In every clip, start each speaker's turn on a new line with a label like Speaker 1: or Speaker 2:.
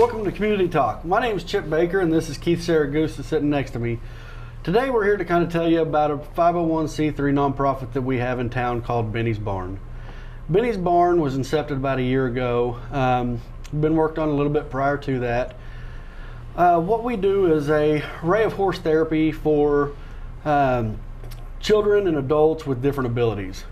Speaker 1: Welcome to Community Talk. My name is Chip Baker and this is Keith Saragusa sitting next to me. Today we're here to kind of tell you about a 501c3 nonprofit that we have in town called Bennie's Barn. Bennie's Barn was incepted about a year ago. Been worked on a little bit prior to that. What we do is a array of horse therapy for children and adults with different abilities.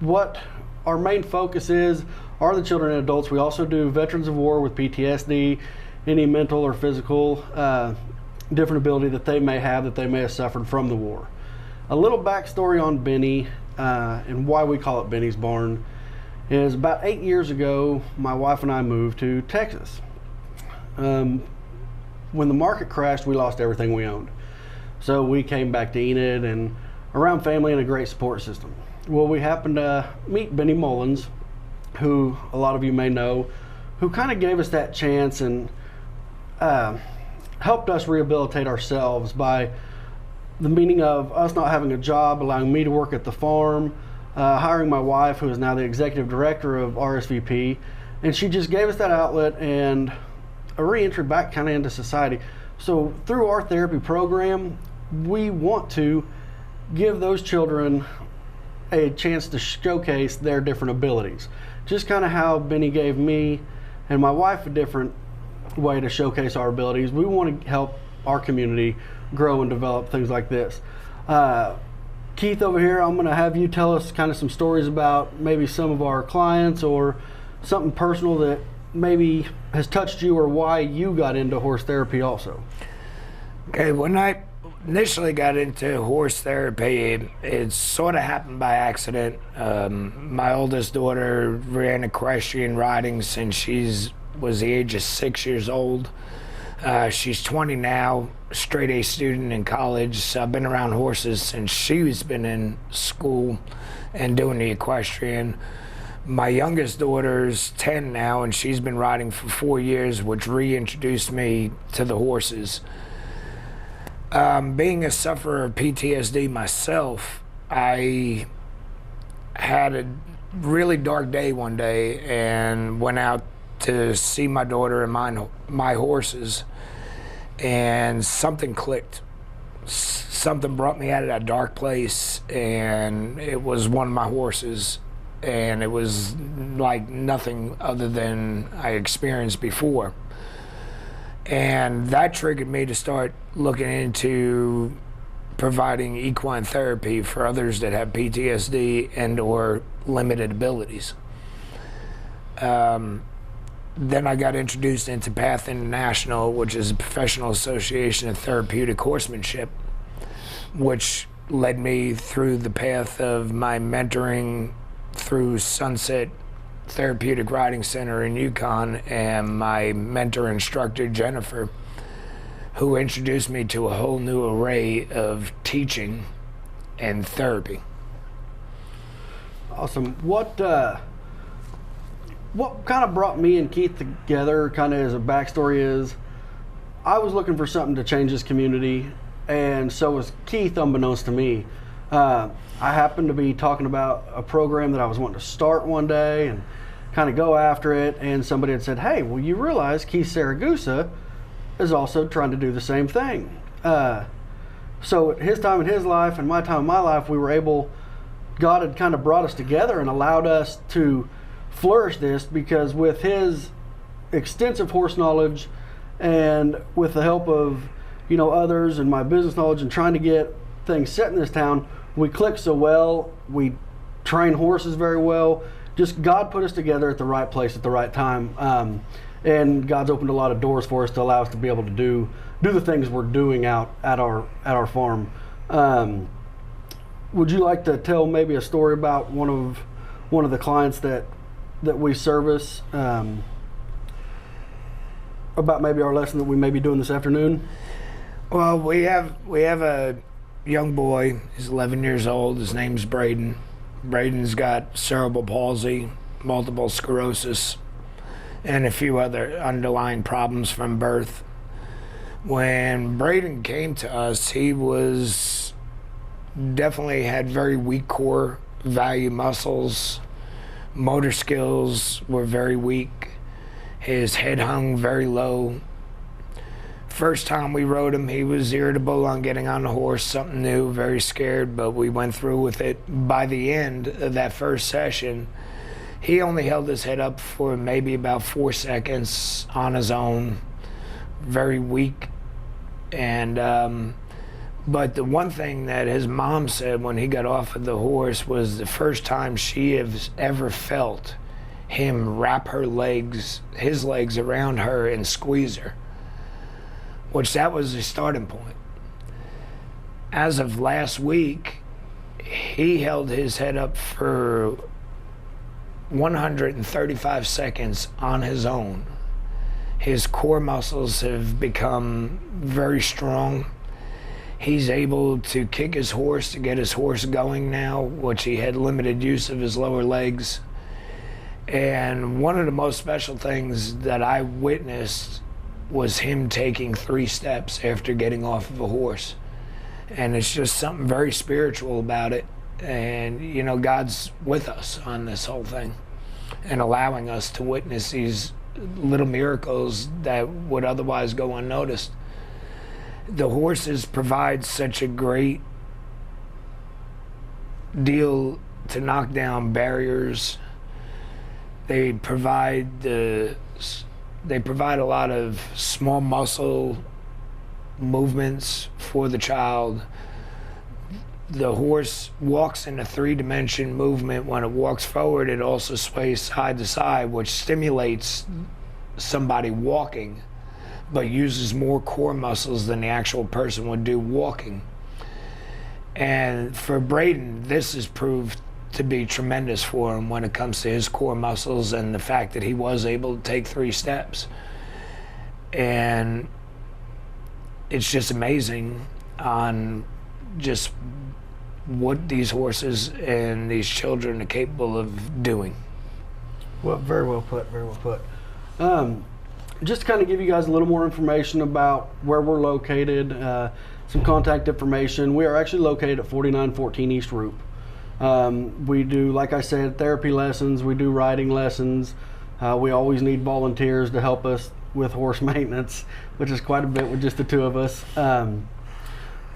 Speaker 1: What our main focus is are the children and adults. We also do veterans of war with PTSD, any mental or physical different ability that they may have suffered from the war. A little backstory on Bennie and why we call it Bennie's Barn is about 8 years ago, my wife and I moved to Texas. When the market crashed, we lost everything we owned. So we came back to Enid and around family and a great support system. Well, we happened to meet Bennie Mullins, who a lot of you may know, who kind of gave us that chance and helped us rehabilitate ourselves by the meaning of us not having a job, allowing me to work at the farm, hiring my wife, who is now the executive director of RSVP, and she just gave us that outlet and a re-entry back kind of into society. So through our therapy program, we want to give those children a chance to showcase their different abilities. Just kind of how Bennie gave me and my wife a different way to showcase our abilities. We want to help our community grow and develop things like this. Keith over here, I'm going to have you tell us kind of some stories about maybe some of our clients or something personal that maybe has touched you or why you got into horse therapy also.
Speaker 2: Okay, when I initially got into horse therapy, it sort of happened by accident. My oldest daughter ran equestrian riding since she was the age of 6 years old. She's 20 now, straight A student in college. So I've been around horses since she's been in school and doing the equestrian. My youngest daughter's 10 now, and she's been riding for 4 years, which reintroduced me to the horses. Being a sufferer of PTSD myself, I had a really dark day one day and went out to see my daughter and my horses, and something clicked. Something brought me out of that dark place, and it was one of my horses, and it was like nothing other than I experienced before. And that triggered me to start looking into providing equine therapy for others that have PTSD and or limited abilities. Then I got introduced into PATH International, which is a professional association of therapeutic horsemanship, which led me through the path of my mentoring through Sunset Therapeutic Riding Center in Yukon, and my mentor instructor Jennifer, who introduced me to a whole new array of teaching and therapy.
Speaker 1: Awesome. What kind of brought me and Keith together, kind of as a backstory, is I was looking for something to change this community, and so was Keith, unbeknownst to me. I happened to be talking about a program that I was wanting to start one day and kind of go after it, and somebody had said, hey, well, you realize Keith Saragusa is also trying to do the same thing. So at his time in his life and my time in my life, God had kind of brought us together and allowed us to flourish this, because with his extensive horse knowledge and with the help of others and my business knowledge and trying to get things set in this town, we click so well, we train horses very well. Just God put us together at the right place at the right time, and God's opened a lot of doors for us to allow us to be able to do the things we're doing out at our farm. Would you like to tell maybe a story about one of the clients that we service, about maybe our lesson that we may be doing this afternoon?
Speaker 2: Well, we have a young boy. He's 11 years old. His name's Braden. Braden's got cerebral palsy, multiple sclerosis, and a few other underlying problems from birth. When Braden came to us, he was definitely had very weak core value muscles. Motor skills were very weak. His head hung very low. First time we rode him, he was irritable on getting on the horse, something new, very scared, but we went through with it. By the end of that first session, he only held his head up for maybe about 4 seconds on his own, very weak. And but the one thing that his mom said when he got off of the horse was the first time she has ever felt him wrap his legs around her and squeeze her, which that was the starting point. As of last week, he held his head up for 135 seconds on his own. His core muscles have become very strong. He's able to kick his horse to get his horse going now, which he had limited use of his lower legs. And one of the most special things that I witnessed was him taking 3 steps after getting off of a horse. And it's just something very spiritual about it. And, you know, God's with us on this whole thing and allowing us to witness these little miracles that would otherwise go unnoticed. The horses provide such a great deal to knock down barriers. They provide a lot of small muscle movements for the child. The horse walks in a 3-dimension movement. When it walks forward, it also sways side to side, which stimulates somebody walking, but uses more core muscles than the actual person would do walking. And for Braden, this has proved to be tremendous for him when it comes to his core muscles and the fact that he was able to take 3 steps. And it's just amazing on just what these horses and these children are capable of doing.
Speaker 1: Well, very well put, very well put. Just to kind of give you guys a little more information about where we're located, some contact information. We are actually located at 4914 East Roop. We do, like I said, therapy lessons. We do riding lessons. We always need volunteers to help us with horse maintenance, which is quite a bit with just the 2 of us.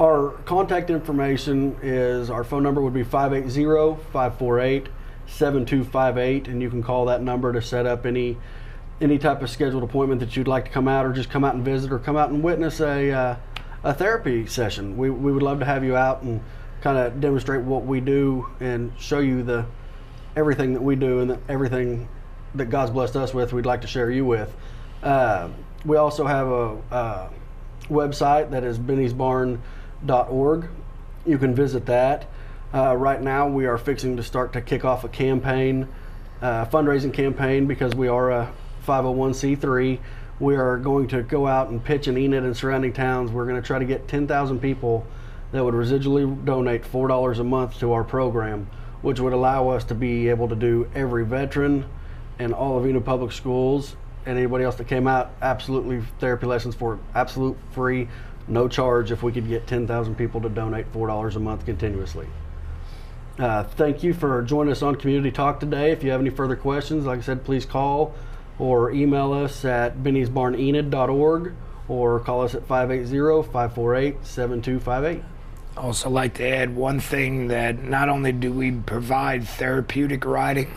Speaker 1: Our contact information is, our phone number would be 580-548-7258, and you can call that number to set up any type of scheduled appointment that you'd like to come out, or just come out and visit, or come out and witness a therapy session. We would love to have you out and kind of demonstrate what we do and show you everything that we do and everything that God's blessed us with. We'd like to share you with. We also have a website that is benniesbarn.org. You can visit that. Right now we are fixing to start to kick off a campaign, fundraising campaign, because we are a 501c3. We are going to go out and pitch in Enid and surrounding towns. We're going to try to get 10,000 people that would residually donate $4 a month to our program, which would allow us to be able to do every veteran and all of Enid Public Schools and anybody else that came out absolutely therapy lessons for absolute free, no charge, if we could get 10,000 people to donate $4 a month continuously. Thank you for joining us on Community Talk today. If you have any further questions, like I said, please call or email us at benniesbarnenid.org or call us at 580-548-7258.
Speaker 2: Also like to add one thing, that not only do we provide therapeutic riding,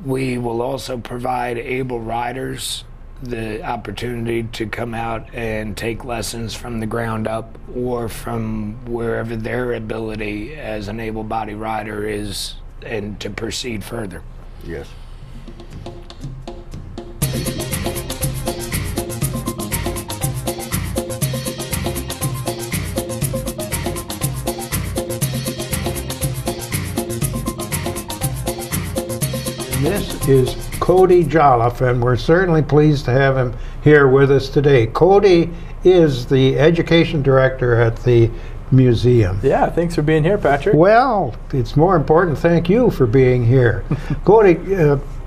Speaker 2: we will also provide able riders the opportunity to come out and take lessons from the ground up or from wherever their ability as an able-bodied rider is, and to proceed further.
Speaker 1: Yes.
Speaker 3: This is Cody Jolliffe, and we're certainly pleased to have him here with us today. Cody is the education director at the museum.
Speaker 4: Yeah, thanks for being here, Patrick.
Speaker 3: Well, it's more important, thank you for being here. Cody,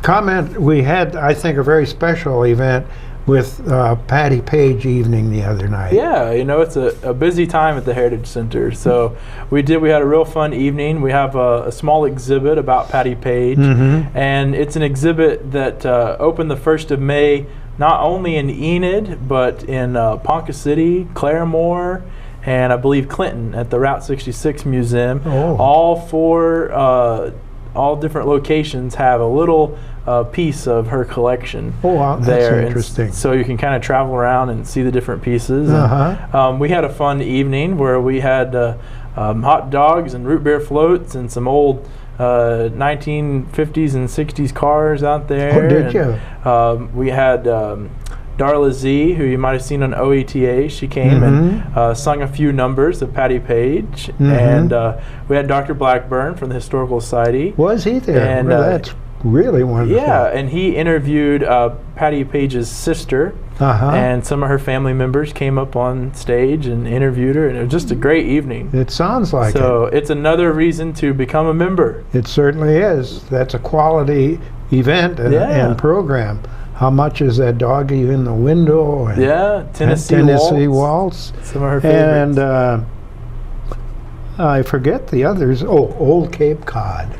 Speaker 3: comment, we had, I think, a very special event with Patty Page evening the other night.
Speaker 4: Yeah, you know, it's a busy time at the Heritage Center. So we had a real fun evening. We have a small exhibit about Patty Page, and it's an exhibit that opened the 1st of May not only in Enid, but in Ponca City, Claremore, and I believe Clinton at the Route 66 Museum.
Speaker 3: Oh.
Speaker 4: All different locations have a little piece of her collection.
Speaker 3: Oh, wow, that's
Speaker 4: there.
Speaker 3: interesting.
Speaker 4: So you can kind of travel around and see the different pieces. And, we had a fun evening where we had hot dogs and root beer floats and some old 1950s and 60s cars out there.
Speaker 3: Oh, did you?
Speaker 4: We had Darla Z, who you might have seen on OETA. She came and sung a few numbers of Patti Page. And we had Dr. Blackburn from the Historical Society.
Speaker 3: Was he there?
Speaker 4: And,
Speaker 3: well, that's really wonderful.
Speaker 4: Yeah, and he interviewed Patti Page's sister. And some of her family members came up on stage and interviewed her, and it was just a great evening.
Speaker 3: It sounds like it.
Speaker 4: So it's another reason to become a member.
Speaker 3: It certainly is. That's a quality event and program. How much is that doggy in the window? And
Speaker 4: Tennessee
Speaker 3: Waltz.
Speaker 4: Some of her favorites.
Speaker 3: And I forget the others. Oh, Old Cape Cod.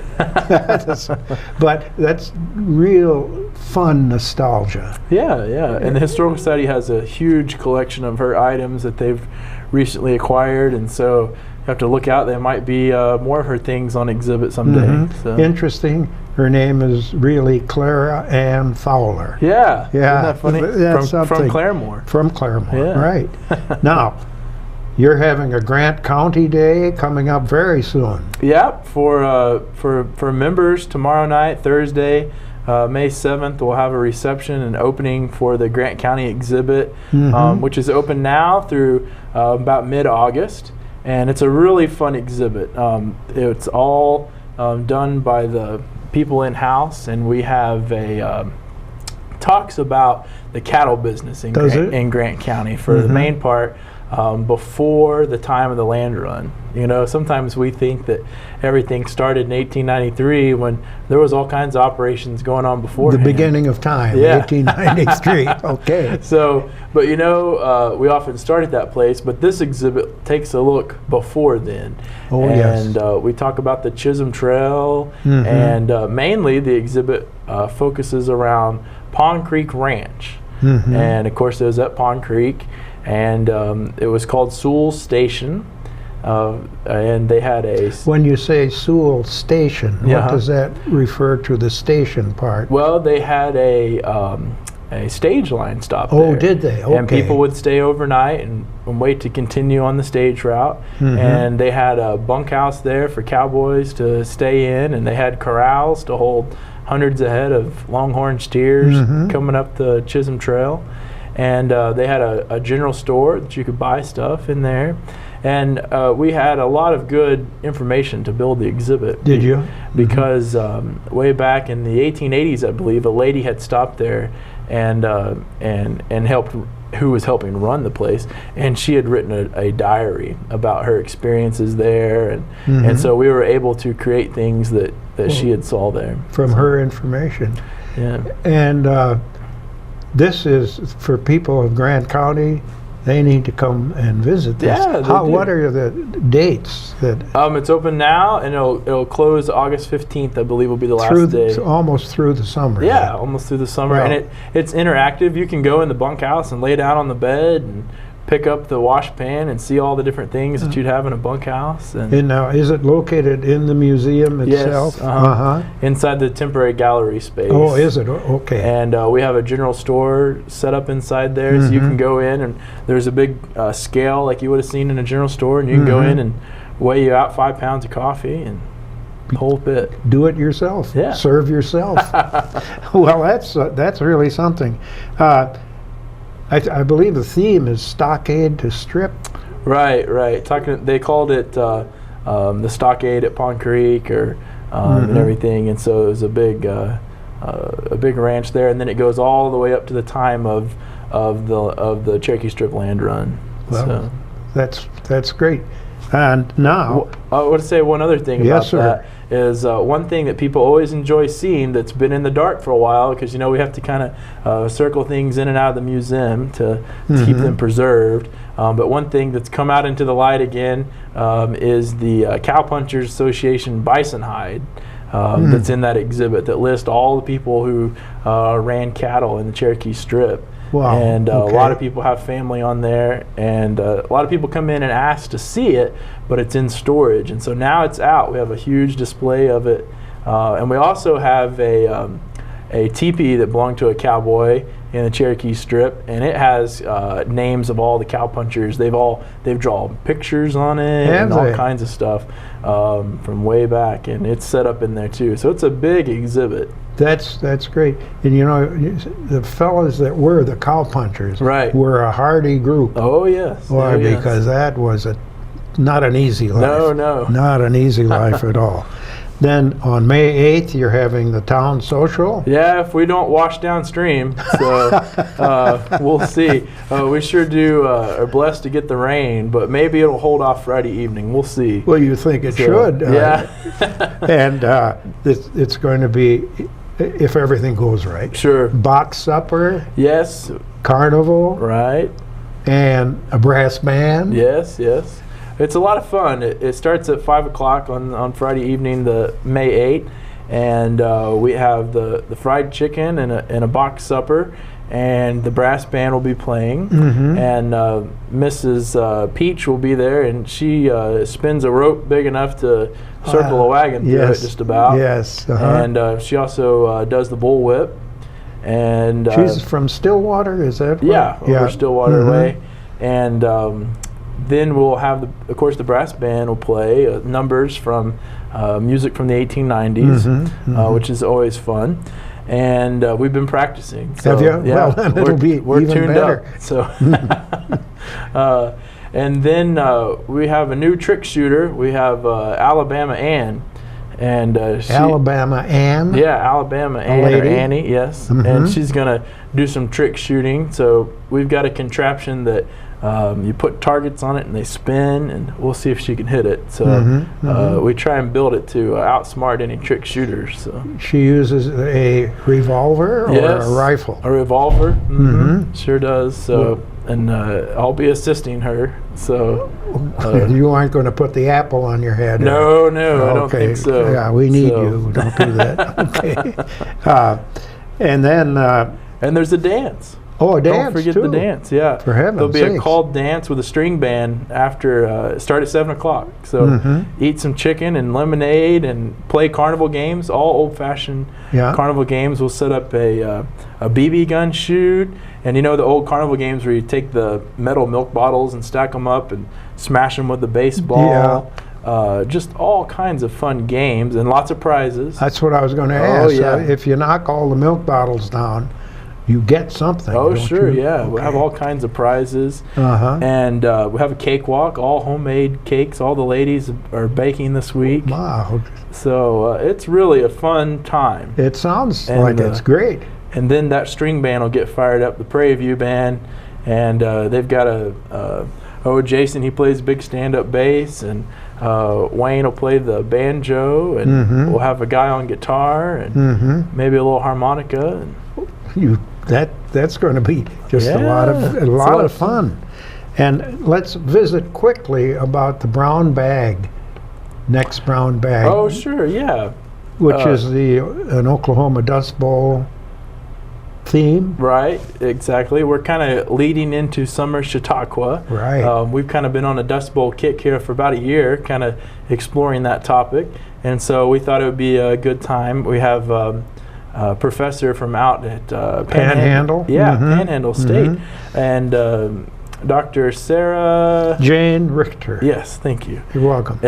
Speaker 3: But that's real fun nostalgia.
Speaker 4: Yeah. And the Historical Society has a huge collection of her items that they've recently acquired, and so you have to look out. There might be more of her things on exhibit someday. So.
Speaker 3: Interesting. Her name is really Clara Ann Fowler.
Speaker 4: Yeah.
Speaker 3: Isn't
Speaker 4: that funny?
Speaker 3: That's
Speaker 4: from
Speaker 3: something.
Speaker 4: Claremore.
Speaker 3: From Claremore,
Speaker 4: Yeah.
Speaker 3: right. Now, you're having a Grant County Day coming up very soon.
Speaker 4: Yep, for members tomorrow night, Thursday, May 7th, we'll have a reception and opening for the Grant County exhibit, which is open now through about mid-August, and it's a really fun exhibit. It's all done by the people in-house, and we have a talks about the cattle business in Grant County for the main part. Before the time of the land run. You know, sometimes we think that everything started in 1893 when there was all kinds of operations going on before.
Speaker 3: The beginning of time, 1893. Okay.
Speaker 4: So, but you know, we often start at that place, but this exhibit takes a look before then.
Speaker 3: Oh, yes.
Speaker 4: And we talk about the Chisholm Trail, and mainly the exhibit focuses around Pond Creek Ranch. And of course, it was at Pond Creek. And it was called Sewell Station, and they had a...
Speaker 3: When you say Sewell Station, what does that refer to, the station part?
Speaker 4: Well, they had a stage line stop there.
Speaker 3: Oh, did they? Okay.
Speaker 4: And people would stay overnight and wait to continue on the stage route. And they had a bunkhouse there for cowboys to stay in, and they had corrals to hold hundreds of head of longhorn steers coming up the Chisholm Trail. And they had a general store that you could buy stuff in there. And we had a lot of good information to build the exhibit.
Speaker 3: Did you?
Speaker 4: Because way back in the 1880s, I believe, a lady had stopped there and helped, who was helping run the place, and she had written a diary about her experiences there, and so we were able to create things that she had saw there.
Speaker 3: From her information.
Speaker 4: Yeah.
Speaker 3: And this is for people of Grant County. They need to come and visit this.
Speaker 4: Yeah, they do.
Speaker 3: What are the dates that?
Speaker 4: It's open now, and it'll close August 15th. I believe will be the last day.
Speaker 3: Almost through the summer.
Speaker 4: Yeah, almost through the summer,
Speaker 3: Well,
Speaker 4: and it's interactive. You can go in the bunkhouse and lay down on the bed and pick up the wash pan and see all the different things that you'd have in a bunkhouse.
Speaker 3: And now, is it located in the museum itself?
Speaker 4: Yes, inside the temporary gallery space.
Speaker 3: Oh, is it? Okay.
Speaker 4: And we have a general store set up inside there, so you can go in, and there's a big scale like you would have seen in a general store, and you can go in and weigh you out 5 pounds of coffee and the whole bit.
Speaker 3: Do it yourself.
Speaker 4: Yeah.
Speaker 3: Serve yourself. Well, that's really something. I believe the theme is stockade to strip.
Speaker 4: Right. They called it the stockade at Pond Creek, or and everything, and so it was a big ranch there, and then it goes all the way up to the time of the Cherokee Strip land run.
Speaker 3: Well, that's great. And now,
Speaker 4: I want to say one other thing about that is one thing that people always enjoy seeing that's been in the dark for a while, because we have to kind of circle things in and out of the museum to keep them preserved. But one thing that's come out into the light again is the Cowpunchers Association bison hide. that's in that exhibit that lists all the people who ran cattle in the Cherokee Strip.
Speaker 3: Wow.
Speaker 4: And a
Speaker 3: Okay.
Speaker 4: lot of people have family on there, and a lot of people come in and ask to see it, but it's in storage. And so now it's out. We have a huge display of it. And we also have a teepee that belonged to a cowboy in the Cherokee Strip, and it has names of all the cowpunchers. They've drawn pictures on it and all kinds of stuff from way back, and it's set up in there too. So it's a big exhibit.
Speaker 3: That's great. And you know, the fellas that were the Cowpunchers
Speaker 4: Right.
Speaker 3: were a hardy group.
Speaker 4: Oh yes.
Speaker 3: Why?
Speaker 4: Oh, yes.
Speaker 3: Because that was not an easy life.
Speaker 4: No.
Speaker 3: Not an easy life at all. Then on May 8th, you're having the town social.
Speaker 4: Yeah, if we don't wash downstream, so we'll see. We sure are blessed to get the rain, but maybe it'll hold off Friday evening. We'll see.
Speaker 3: Well, you think it
Speaker 4: So,
Speaker 3: should.
Speaker 4: yeah.
Speaker 3: And it's going to be, if everything goes right,
Speaker 4: Sure.
Speaker 3: box supper,
Speaker 4: Yes.
Speaker 3: carnival,
Speaker 4: Right.
Speaker 3: and a brass band.
Speaker 4: Yes. It's a lot of fun. It starts at 5 o'clock on Friday evening, the May 8th, and we have the fried chicken and a box supper, and the brass band will be playing, and Mrs. Peach will be there, and she spins a rope big enough to circle a wagon through
Speaker 3: yes,
Speaker 4: it just about.
Speaker 3: Yes.
Speaker 4: And she also does the bullwhip. And
Speaker 3: She's from Stillwater, is that?
Speaker 4: yeah,
Speaker 3: right?
Speaker 4: over Stillwater Way. And then we'll have, of course, the brass band will play numbers from music from the 1890s, which is always fun. And we've been practicing. So,
Speaker 3: Have you?
Speaker 4: Yeah,
Speaker 3: Well, then it'll be
Speaker 4: we're
Speaker 3: even
Speaker 4: tuned
Speaker 3: better.
Speaker 4: up. So, and then we have a new trick shooter. We have Alabama Ann. And
Speaker 3: Alabama Ann.
Speaker 4: Yeah, Alabama Ann or
Speaker 3: lady?
Speaker 4: Annie, yes. And she's going to do some trick shooting. So we've got a contraption that you put targets on it and they spin, and we'll see if she can hit it. So we try and build it to outsmart any trick shooters. So
Speaker 3: She uses a revolver or
Speaker 4: Yes,
Speaker 3: a rifle?
Speaker 4: a revolver. Sure does. So, and I'll be assisting her. So
Speaker 3: You aren't going to put the apple on your head?
Speaker 4: no, I don't think so.
Speaker 3: Yeah, we need
Speaker 4: So-
Speaker 3: you. Don't do that. Okay. And then,
Speaker 4: And there's a dance.
Speaker 3: a dance
Speaker 4: Don't forget
Speaker 3: too.
Speaker 4: the dance, yeah.
Speaker 3: For heaven's
Speaker 4: There'll be a
Speaker 3: sakes.
Speaker 4: called dance with a string band after, start at 7 o'clock. So eat some chicken and lemonade and play carnival games, all old-fashioned carnival games. We'll set up a BB gun shoot. And you know the old carnival games where you take the metal milk bottles and stack them up and smash them with the baseball. Just all kinds of fun games and lots of prizes.
Speaker 3: That's what I was going to ask.
Speaker 4: yeah.
Speaker 3: If you knock all the milk bottles down, you get something.
Speaker 4: Oh,
Speaker 3: don't
Speaker 4: sure,
Speaker 3: you?
Speaker 4: yeah. We'll have all kinds of prizes.
Speaker 3: Uh-huh.
Speaker 4: And we have a cakewalk, all homemade cakes. All the ladies are baking this week.
Speaker 3: Wow.
Speaker 4: So it's really a fun time.
Speaker 3: It sounds
Speaker 4: And,
Speaker 3: like it's great.
Speaker 4: And then that string band will get fired up, the Prairie View Band. And they've got Jason, he plays big stand-up bass. And Wayne will play the banjo. And we'll have a guy on guitar and maybe a little harmonica. And
Speaker 3: That's going to be just a lot of fun. And let's visit quickly about the brown bag, next brown bag.
Speaker 4: Oh, sure, yeah.
Speaker 3: Which is an Oklahoma Dust Bowl theme.
Speaker 4: Right, exactly. We're kind of leading into Summer Chautauqua.
Speaker 3: Right.
Speaker 4: We've kind of been on a Dust Bowl kick here for about a year, kind of exploring that topic. And so we thought it would be a good time. We have a professor from out at
Speaker 3: Panhandle?
Speaker 4: Yeah, Panhandle State. And Dr. Sarah
Speaker 3: Jane Richter.
Speaker 4: Yes, thank you.
Speaker 3: You're welcome.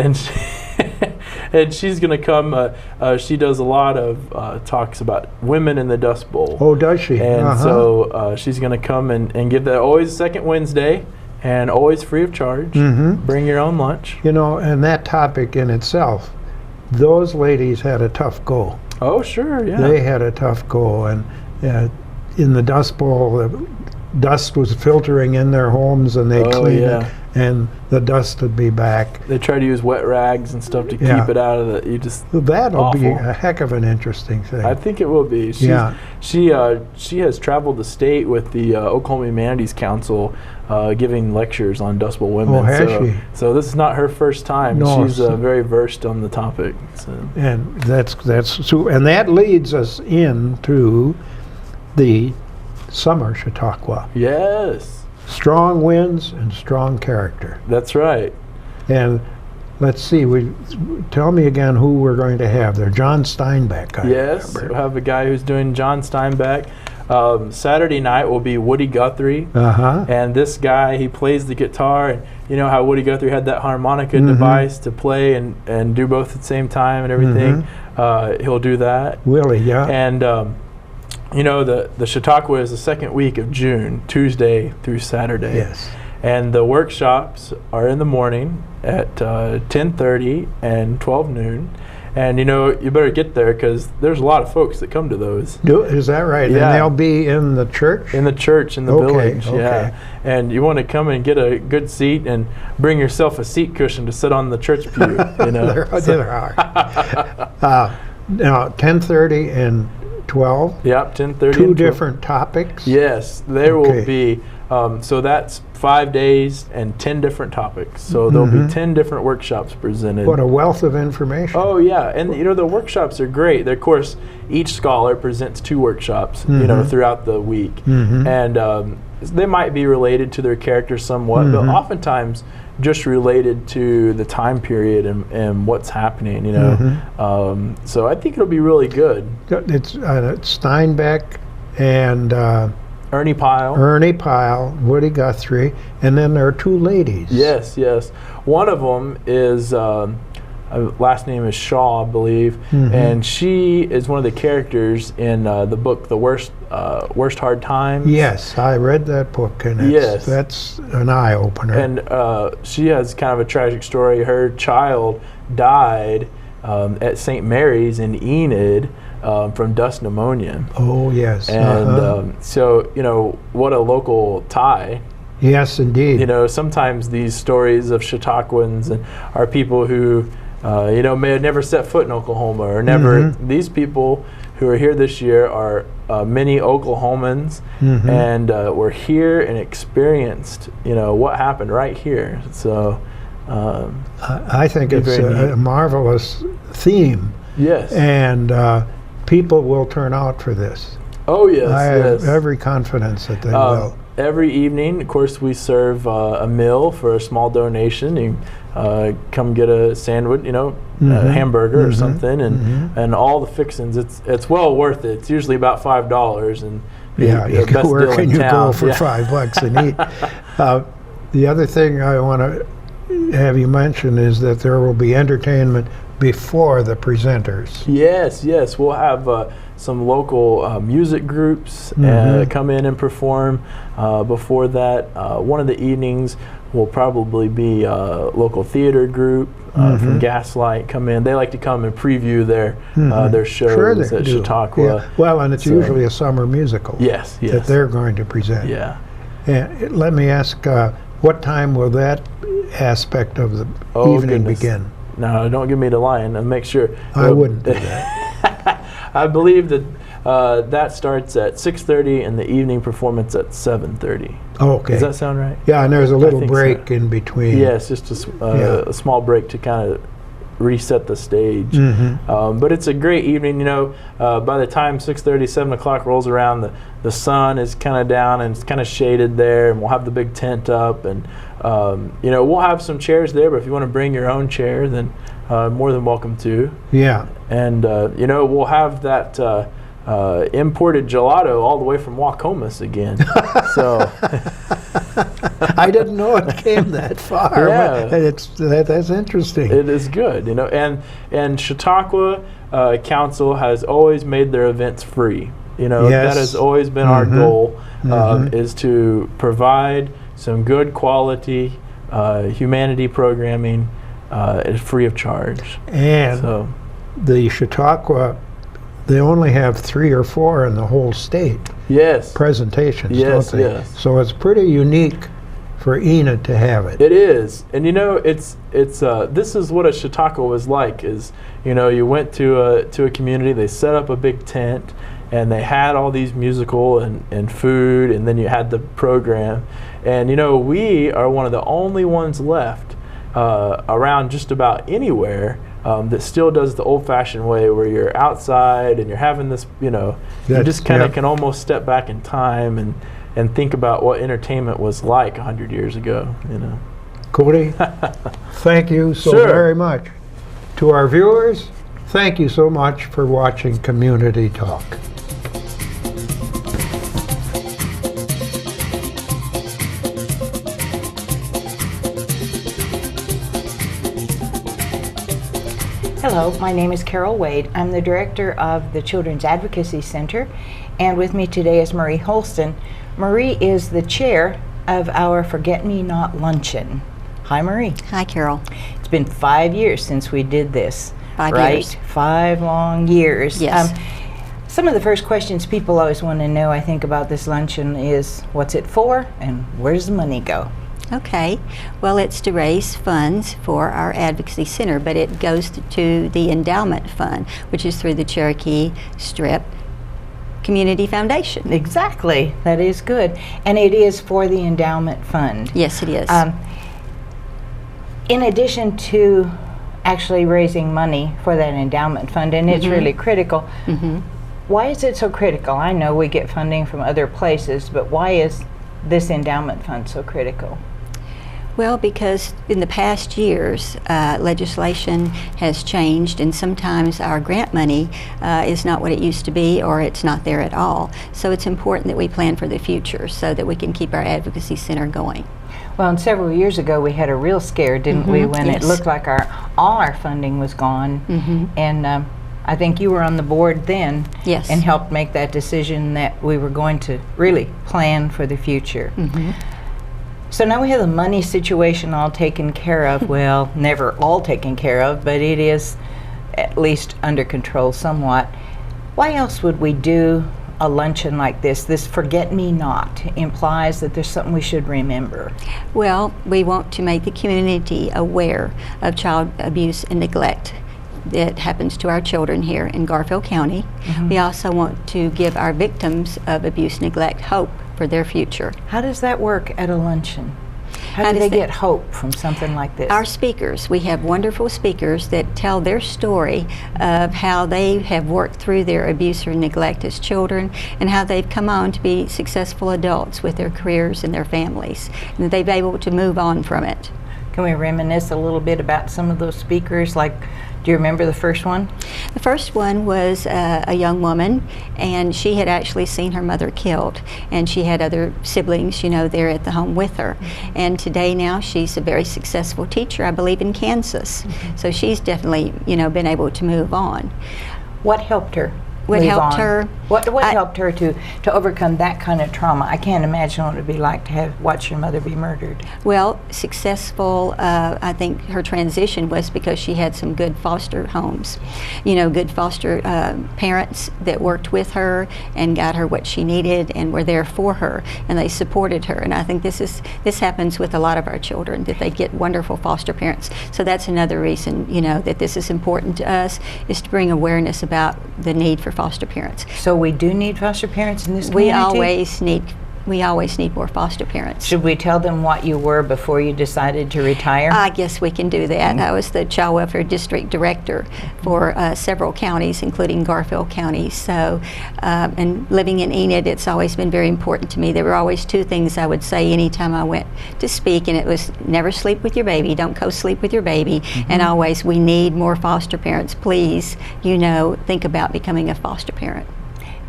Speaker 4: And she's going to come. She does a lot of talks about women in the Dust Bowl.
Speaker 3: Oh, does she?
Speaker 4: And so she's going to come and give that always second Wednesday and always free of charge. Bring your own lunch.
Speaker 3: You know, and that topic in itself, those ladies had a tough go.
Speaker 4: Oh, sure, yeah.
Speaker 3: They had a tough go. And in the Dust Bowl, the dust was filtering in their homes, and they cleaned it. and the dust would be back.
Speaker 4: They try to use wet rags and stuff to
Speaker 3: Yeah.
Speaker 4: keep it out of the.
Speaker 3: That'll be
Speaker 4: Awful.
Speaker 3: a heck of an interesting thing.
Speaker 4: I think it will be. She has traveled the state with the Oklahoma Humanities Council, giving lectures on Dust Bowl women.
Speaker 3: Oh, has she?
Speaker 4: So this is not her first time.
Speaker 3: No,
Speaker 4: She's very versed on the topic. So.
Speaker 3: And and that leads us into the Summer Chautauqua.
Speaker 4: Yes,
Speaker 3: Strong winds and strong character.
Speaker 4: that's right.
Speaker 3: And let's see, tell me again who we're going to have there. John Steinbeck. I
Speaker 4: Yes,
Speaker 3: remember.
Speaker 4: we'll have a guy who's doing John Steinbeck. Saturday night will be Woody Guthrie.
Speaker 3: Uh-huh.
Speaker 4: And this guy, he plays the guitar, and you know how Woody Guthrie had that harmonica
Speaker 3: Mm-hmm.
Speaker 4: device to play and do both at the same time and everything. He'll do that.
Speaker 3: Willie, yeah.
Speaker 4: And you know, the Chautauqua is the second week of June, Tuesday through Saturday.
Speaker 3: Yes.
Speaker 4: And the workshops are in the morning at 10:30 and 12 noon. And you know, you better get there because there's a lot of folks that come to those.
Speaker 3: Is that right?
Speaker 4: Yeah.
Speaker 3: And they'll be in the church?
Speaker 4: In the church, in the village,
Speaker 3: okay.
Speaker 4: yeah. And you want to come and get a good seat and bring yourself a seat cushion to sit on the church pew. You know,
Speaker 3: there are. Now, 10:30 and 12?
Speaker 4: Yep, 10:30.
Speaker 3: Two
Speaker 4: and 12.
Speaker 3: different topics?
Speaker 4: Yes, there will
Speaker 3: Okay.
Speaker 4: be. So that's 5 days and 10 different topics. So there'll be 10 different workshops presented.
Speaker 3: What a wealth of information.
Speaker 4: Oh yeah, and you know the workshops are great. Of course, each scholar presents 2 workshops, you know, throughout the week, and they might be related to their character somewhat, but oftentimes just related to the time period and what's happening. You know, so I think it'll be really good.
Speaker 3: It's Steinbeck and
Speaker 4: Ernie Pyle.
Speaker 3: Ernie Pyle, Woody Guthrie, and then there are 2 ladies.
Speaker 4: Yes, yes. One of them is last name is Shaw, I believe, and she is one of the characters in the book The Worst Hard Times.
Speaker 3: Yes, I read that book, and that's an eye opener.
Speaker 4: And she has kind of a tragic story. Her child died at St. Mary's in Enid from dust pneumonia.
Speaker 3: Oh yes,
Speaker 4: And so you know what a local tie.
Speaker 3: yes, indeed.
Speaker 4: You know, sometimes these stories of Chautauquans are people who, you know, may have never set foot in Oklahoma or never. These people who are here this year are many Oklahomans, and were here and experienced, you know, what happened right here. So
Speaker 3: I think it's a marvelous theme,
Speaker 4: yes,
Speaker 3: and people will turn out for this.
Speaker 4: oh yes,
Speaker 3: I
Speaker 4: yes.
Speaker 3: have every confidence that they will.
Speaker 4: Every evening, of course, we serve a meal for a small donation. You come get a sandwich, you know, a hamburger or something, and all the fixings. It's well worth it. It's usually about $5, and
Speaker 3: Yeah,
Speaker 4: the best
Speaker 3: where
Speaker 4: deal
Speaker 3: can
Speaker 4: in
Speaker 3: you
Speaker 4: town.
Speaker 3: go for $5 and eat? The other thing I want to have you mention is that there will be entertainment before the presenters.
Speaker 4: Yes, yes. We'll have some local music groups come in and perform before that. One of the evenings will probably be a local theater group from Gaslight come in. They like to come and preview their shows
Speaker 3: Sure they
Speaker 4: at
Speaker 3: do.
Speaker 4: Chautauqua.
Speaker 3: Yeah. Well, and it's
Speaker 4: So-
Speaker 3: usually a summer musical
Speaker 4: Yes, yes.
Speaker 3: that they're going to present.
Speaker 4: Yeah.
Speaker 3: And let me ask, what time will that aspect of the
Speaker 4: Oh,
Speaker 3: evening
Speaker 4: goodness.
Speaker 3: begin?
Speaker 4: No, don't give me the line and make sure.
Speaker 3: I wouldn't do that.
Speaker 4: I believe that that starts at 6:30 and the evening performance at 7:30.
Speaker 3: Okay.
Speaker 4: Does that sound right?
Speaker 3: Yeah, and there's a little
Speaker 4: think
Speaker 3: break
Speaker 4: so.
Speaker 3: in between.
Speaker 4: Yes, just a small break to kind of reset the stage. But it's a great evening. You know, by the time 6:30, 7 o'clock rolls around, the sun is kind of down and it's kind of shaded there, and we'll have the big tent up, and you know, we'll have some chairs there. But if you want to bring your own chair, then more than welcome to.
Speaker 3: Yeah.
Speaker 4: And you know, we'll have that imported gelato all the way from Wacomas again. So
Speaker 3: I didn't know it came that far.
Speaker 4: Yeah.
Speaker 3: But that's interesting.
Speaker 4: it is good, you know. And Chautauqua Council has always made their events free. You know,
Speaker 3: Yes.
Speaker 4: that has always been our goal, is to provide some good quality humanity programming free of charge.
Speaker 3: And
Speaker 4: So
Speaker 3: the Chautauqua, they only have 3 or 4 in the whole state
Speaker 4: yes,
Speaker 3: presentations,
Speaker 4: Yes,
Speaker 3: don't they?
Speaker 4: yes.
Speaker 3: So it's pretty unique for Enid to have it.
Speaker 4: It is, and you know, it's this is what a Chautauqua was like. Is, you know, you went to a community, they set up a big tent, and they had all these musical and food, and then you had the program, and you know, we are one of the only ones left around just about anywhere that still does the old-fashioned way, where you're outside and you're having this, you know, you just kind of can almost step back in time and think about what entertainment was like 100 years ago, you know.
Speaker 3: Cody, thank you so very much. To our viewers, thank you so much for watching Community Talk.
Speaker 5: Hello, my name is Carol Wade. I'm the director of the Children's Advocacy Center, and with me today is Marie Holston. Marie is the chair of our Forget Me Not Luncheon. Hi, Marie.
Speaker 6: Hi, Carol.
Speaker 5: It's been 5 years since we did this.
Speaker 6: 5
Speaker 5: right?
Speaker 6: years.
Speaker 5: 5 long years.
Speaker 6: Yes.
Speaker 5: Some of the first questions people always want to know, I think, about this luncheon is, what's it for and where does the money go?
Speaker 6: Okay. Well, it's to raise funds for our advocacy center, but it goes to the Endowment Fund, which is through the Cherokee Strip Community Foundation.
Speaker 5: Exactly. That is good. And it is for the Endowment Fund.
Speaker 6: Yes, it is.
Speaker 5: In addition to actually raising money for that endowment fund, and it's really critical, why is it so critical? I know we get funding from other places, but why is this endowment fund so critical?
Speaker 6: Well, because in the past years, legislation has changed, and sometimes our grant money is not what it used to be, or it's not there at all. So it's important that we plan for the future so that we can keep our advocacy center going.
Speaker 5: Well, and several years ago we had a real scare, didn't we, when it looked like all our funding was gone. And I think you were on the board then and helped make that decision that we were going to really plan for the future. So now we have the money situation all taken care of. Well, never all taken care of, but it is at least under control somewhat. Why else would we do a luncheon like this? This Forget Me Not implies that there's something we should remember.
Speaker 6: Well, we want to make the community aware of child abuse and neglect that happens to our children here in Garfield County. We also want to give our victims of abuse and neglect hope for their future.
Speaker 5: How does that work at a luncheon? How do they get hope from something like this?
Speaker 6: Our speakers, we have wonderful speakers that tell their story of how they have worked through their abuse or neglect as children and how they've come on to be successful adults with their careers and their families, and they've been able to move on from it.
Speaker 5: Can we reminisce a little bit about some of those speakers? Like, do you remember the first one?
Speaker 6: The first one was a young woman, and she had actually seen her mother killed, and she had other siblings, you know, there at the home with her. And today now she's a very successful teacher, I believe, in Kansas. So she's definitely, you know, been able to move on.
Speaker 5: What helped her?
Speaker 6: What helped her?
Speaker 5: What helped her to overcome that kind of trauma? I can't imagine what it would be like to watch your mother be murdered.
Speaker 6: Well, successful, I think her transition was because she had some good foster homes. You know, good foster parents that worked with her and got her what she needed and were there for her, and they supported her. And I think this happens with a lot of our children, that they get wonderful foster parents. So that's another reason, you know, that this is important to us, is to bring awareness about the need for foster parents.
Speaker 5: So we do need foster parents in this community?
Speaker 6: We always need more foster parents.
Speaker 5: Should we tell them what you were before you decided to retire?
Speaker 6: I guess we can do that. I was the Child Welfare District Director for several counties, including Garfield County. So, and living in Enid, it's always been very important to me. There were always two things I would say anytime I went to speak, and it was never sleep with your baby, don't co-sleep with your baby, and always, we need more foster parents. Please, you know, think about becoming a foster parent.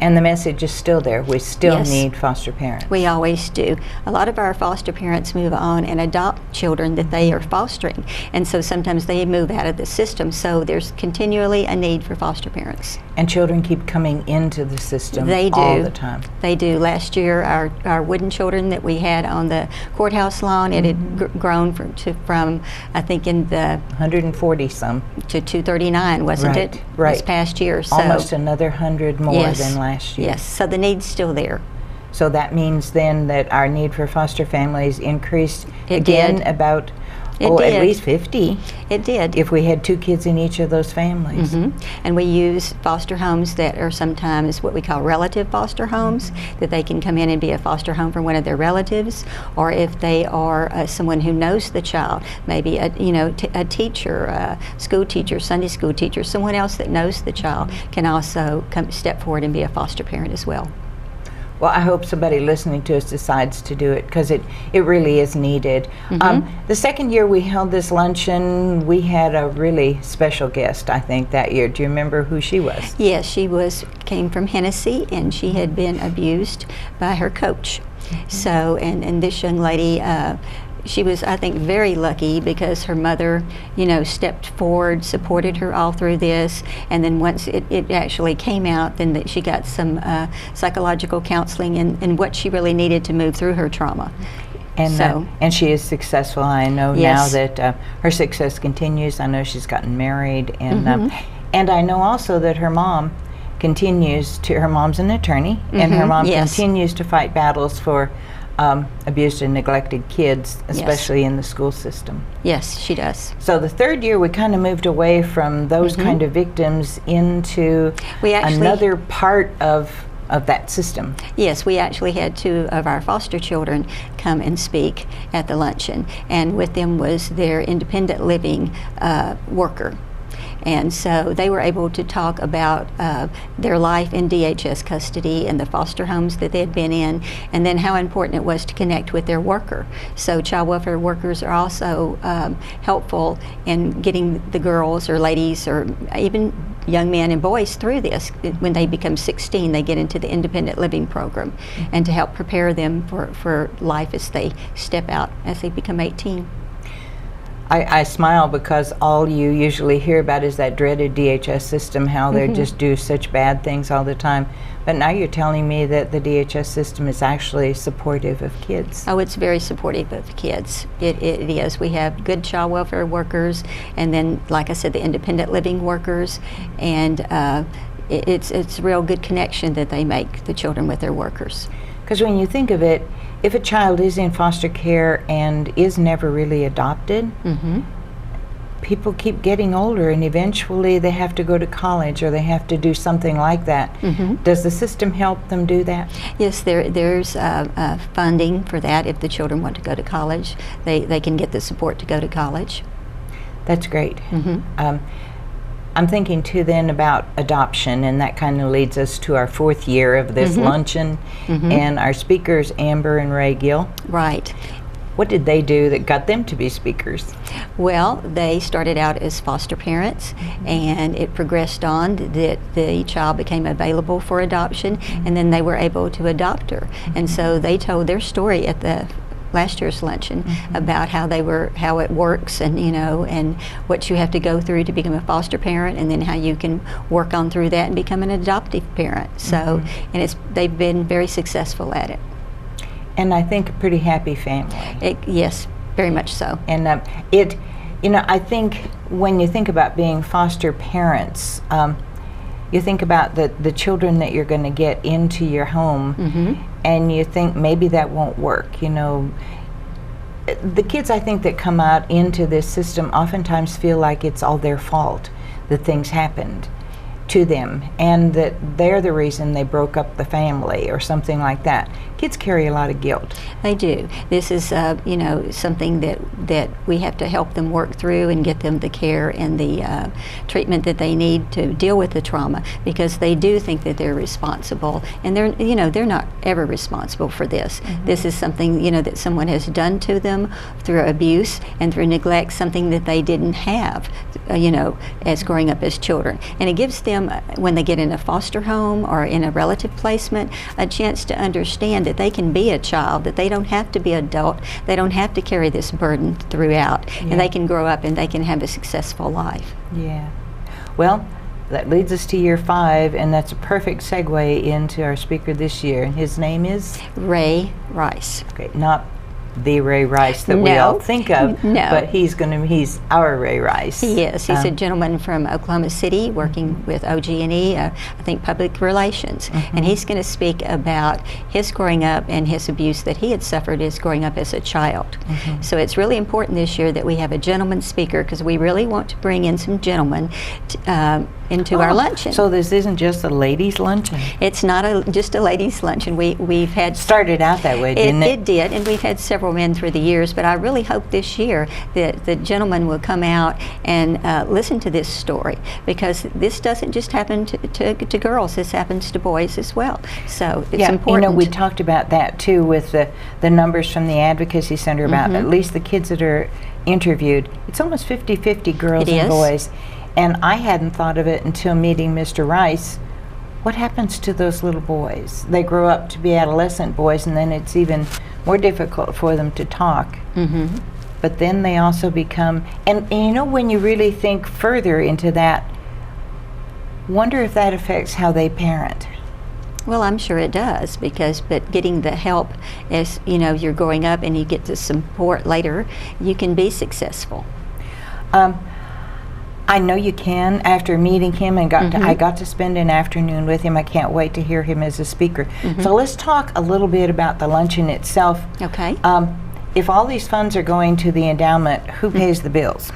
Speaker 5: And the message is still there. We still need foster parents.
Speaker 6: We always do. A lot of our foster parents move on and adopt children that they are fostering. And so sometimes they move out of the system. So there's continually a need for foster parents.
Speaker 5: And children keep coming into the system
Speaker 6: they do.
Speaker 5: All the time.
Speaker 6: They do. Last year, our wooden children that we had on the courthouse lawn, it had grown from, I think, in the
Speaker 5: 140 some
Speaker 6: to 239, wasn't it?
Speaker 5: Right.
Speaker 6: This past year. So
Speaker 5: almost another 100 more than last year.
Speaker 6: Yes. So the need's still there.
Speaker 5: So that means then that our need for foster families increased
Speaker 6: It
Speaker 5: again
Speaker 6: did.
Speaker 5: about
Speaker 6: It
Speaker 5: at
Speaker 6: did.
Speaker 5: least 50
Speaker 6: It did.
Speaker 5: if we had 2 kids in each of those families.
Speaker 6: And we use foster homes that are sometimes what we call relative foster homes, that they can come in and be a foster home for one of their relatives, or if they are someone who knows the child, maybe a teacher, a school teacher, Sunday school teacher, someone else that knows the child can also step forward and be a foster parent as well.
Speaker 5: Well, I hope somebody listening to us decides to do it, because it really is needed. The second year we held this luncheon, we had a really special guest, I think, that year. Do you remember who she was?
Speaker 6: Yes, she came from Hennessy, and she had been abused by her coach. So, and this young lady, she was, I think, very lucky because her mother, stepped forward, supported her all through this, and then once it actually came out, then that she got some psychological counseling and what she really needed to move through her trauma.
Speaker 5: And she is successful. I know
Speaker 6: Yes.
Speaker 5: now that her success continues. I know she's gotten married, and and I know also that her mom continues to. Her mom's an attorney, and her mom
Speaker 6: Yes.
Speaker 5: continues to fight battles for abused and neglected kids, especially in the school system.
Speaker 6: Yes, she does.
Speaker 5: So the third year, we kind of moved away from those kind of victims into another part of that system.
Speaker 6: Yes, we actually had 2 of our foster children come and speak at the luncheon, and with them was their independent living worker. And so they were able to talk about their life in DHS custody and the foster homes that they had been in, and then how important it was to connect with their worker. So child welfare workers are also helpful in getting the girls or ladies or even young men and boys through this. When they become 16, they get into the independent living program, and to help prepare them for life as they step out, as they become 18.
Speaker 5: I smile because all you usually hear about is that dreaded DHS system, how they just do such bad things all the time. But now you're telling me that the DHS system is actually supportive of kids.
Speaker 6: Oh, it's very supportive of kids. It is. We have good child welfare workers, and then, like I said, the independent living workers, and it's a real good connection that they make, the children, with their workers.
Speaker 5: Because when you think of it, if a child is in foster care and is never really adopted, people keep getting older, and eventually they have to go to college or they have to do something like that. Does the system help them do that?
Speaker 6: Yes, there's funding for that. If the children want to go to college, they can get the support to go to college.
Speaker 5: That's great. I'm thinking too then about adoption, and that kind of leads us to our 4th year of this luncheon, and our speakers, Amber and Ray Gill.
Speaker 6: Right.
Speaker 5: What did they do that got them to be speakers?
Speaker 6: Well, they started out as foster parents, and it progressed on that the child became available for adoption, and then they were able to adopt her. And so they told their story at the last year's luncheon about how it works, and and what you have to go through to become a foster parent, and then how you can work on through that and become an adoptive parent. So, and they've been very successful at it.
Speaker 5: And I think a pretty happy family.
Speaker 6: Yes, very much so.
Speaker 5: And I think when you think about being foster parents, you think about the children that you're going to get into your home, and you think maybe that won't work. The kids, I think, that come out into this system oftentimes feel like it's all their fault that things happened to them, and that they're the reason they broke up the family or something like that. Kids carry a lot of guilt.
Speaker 6: They do. This is, something that we have to help them work through and get them the care and the treatment that they need to deal with the trauma, because they do think that they're responsible, and they're not ever responsible for this. This is something, that someone has done to them through abuse and through neglect, something that they didn't have, as growing up as children. And it gives them, when they get in a foster home or in a relative placement, a chance to understand that they can be a child, that they don't have to be adult, they don't have to carry this burden throughout, and they can grow up and they can have a successful life.
Speaker 5: Yeah. Well, that leads us to year 5, and that's a perfect segue into our speaker this year, and his name is?
Speaker 6: Ray Rice.
Speaker 5: Okay, not the Ray Rice that we all think of,
Speaker 6: No.
Speaker 5: but he's our Ray Rice.
Speaker 6: He is. He's a gentleman from Oklahoma City working with OG&E, I think public relations. And he's going to speak about his growing up and his abuse that he had suffered as growing up as a child. So it's really important this year that we have a gentleman speaker, because we really want to bring in some gentlemen into our luncheon.
Speaker 5: So this isn't just a ladies' luncheon?
Speaker 6: It's not just a ladies' luncheon. We've had...
Speaker 5: Started out that way, didn't it?
Speaker 6: It did, and we've had several men through the years, but I really hope this year that the gentlemen will come out and listen to this story, because this doesn't just happen to girls, this happens to boys as well. So it's important.
Speaker 5: You know, we talked about that too with the numbers from the Advocacy Center about at least the kids that are interviewed. It's almost 50-50 girls and boys. And I hadn't thought of it until meeting Mr. Rice. What happens to those little boys? They grow up to be adolescent boys, and then it's even more difficult for them to talk. But then they also become, and you know, when you really think further into that, wonder if that affects how they parent.
Speaker 6: Well, I'm sure it does, but getting the help as, you know, you're growing up and you get the support later, you can be successful.
Speaker 5: I know you can. After meeting him and I got to spend an afternoon with him. I can't wait to hear him as a speaker. So let's talk a little bit about the luncheon itself.
Speaker 6: Okay.
Speaker 5: If all these funds are going to the endowment, who pays the bills?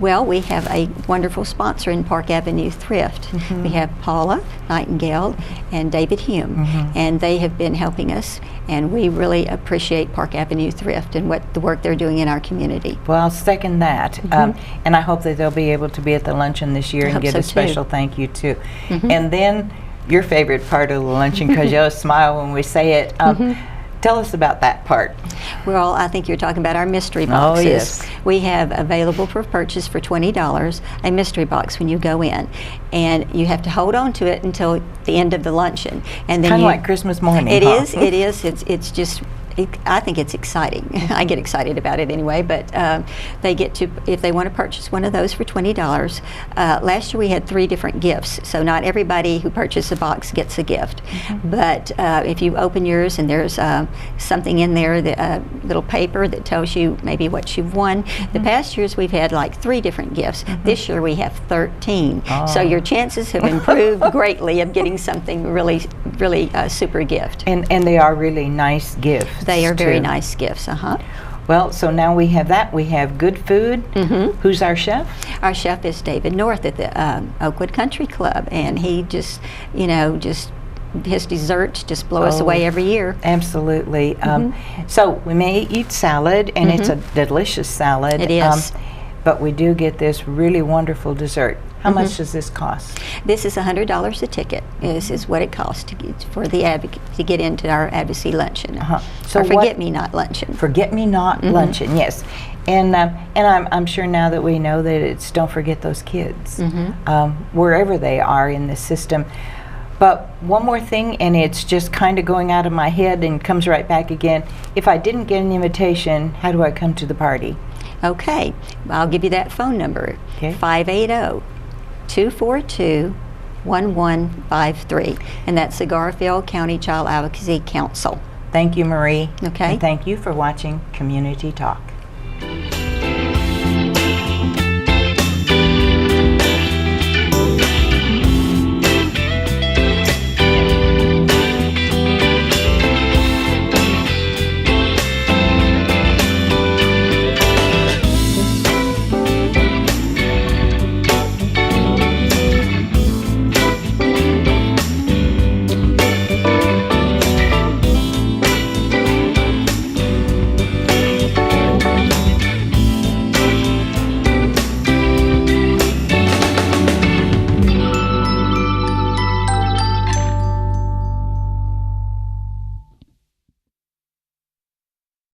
Speaker 6: Well, we have a wonderful sponsor in Park Avenue Thrift. We have Paula Nightingale and David Hume, and they have been helping us, and we really appreciate Park Avenue Thrift and the work they're doing in our community.
Speaker 5: Well, I'll second that, and I hope that they'll be able to be at the luncheon this year and get a special thank you too. And then your favorite part of the luncheon, because you'll smile when we say it. Tell us about that part.
Speaker 6: Well, I think you're talking about our mystery boxes.
Speaker 5: Oh, yes.
Speaker 6: We have available for purchase for $20 a mystery box when you go in, and you have to hold on to it until the end of the luncheon. And then
Speaker 5: kind of like Christmas morning.
Speaker 6: It is. It is. It's just. I think it's exciting. I get excited about it anyway, but they get to, if they want to purchase one of those for $20. Last year we had 3 different gifts, so not everybody who purchases a box gets a gift. But if you open yours and there's something in there, a little paper that tells you maybe what you've won. The past years we've had like 3 different gifts. This year we have 13. So your chances have improved greatly of getting something really, really super gift.
Speaker 5: And they are really nice gifts.
Speaker 6: They are very nice gifts,
Speaker 5: Well, so now we have that. We have good food. Who's our chef?
Speaker 6: Our chef is David North at the Oakwood Country Club, and he just, you know, his desserts just blow us away every year.
Speaker 5: Absolutely. So we may eat salad, and it's a delicious salad.
Speaker 6: It is.
Speaker 5: But we do get this really wonderful dessert. How much does this cost?
Speaker 6: This is $100 a ticket. This is what it costs to get into our advocacy luncheon.
Speaker 5: So
Speaker 6: or Forget-Me-Not luncheon.
Speaker 5: Forget-Me-Not luncheon, yes. And I'm sure now that we know that it's don't forget those kids, wherever they are in the system. But one more thing, and it's just kind of going out of my head and comes right back again. If I didn't get an invitation, how do I come to the party?
Speaker 6: Okay, I'll give you that phone number. 580-242-1153, and that's the Garfield County Child Advocacy Council.
Speaker 5: Thank you, Marie.
Speaker 6: Okay.
Speaker 5: And thank you for watching Community Talk.